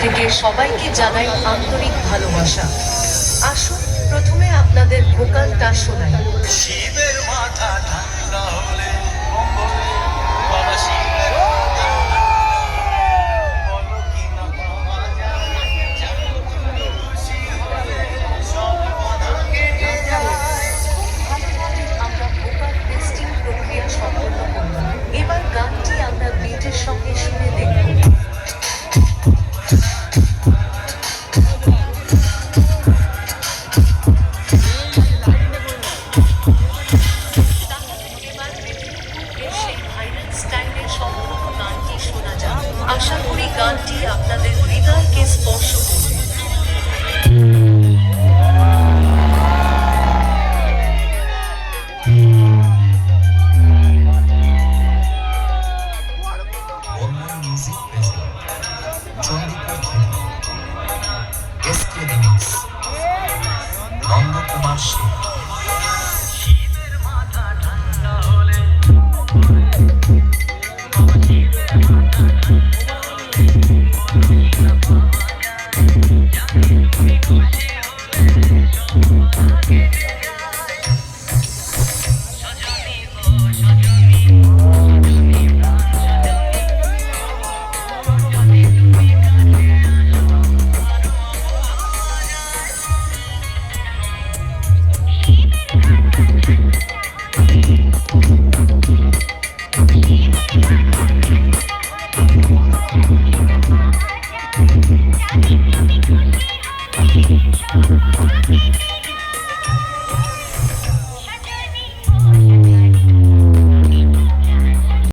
থেকে সবাইকে জানাই আন্তরিক ভালোবাসা। আসুন প্রথমে আপনাদের ভোকালটা শোনাই। শিবের মাথা ঠান্ডা হলে কম্বলে বাবা শিবের মাথা বলো কি না পাওয়া যায় খুশি হলে সব বাধা কেটে যায়। আমরা ভোকাল টেস্টিং প্রক্রিয়া সম্পন্ন করলাম। এবার গানটি আমরা বিটের সঙ্গে শুনে দেখব। আশা করি গানটি আপনাদের হৃদয়কে স্পর্শ করবে। Music present Chandrapur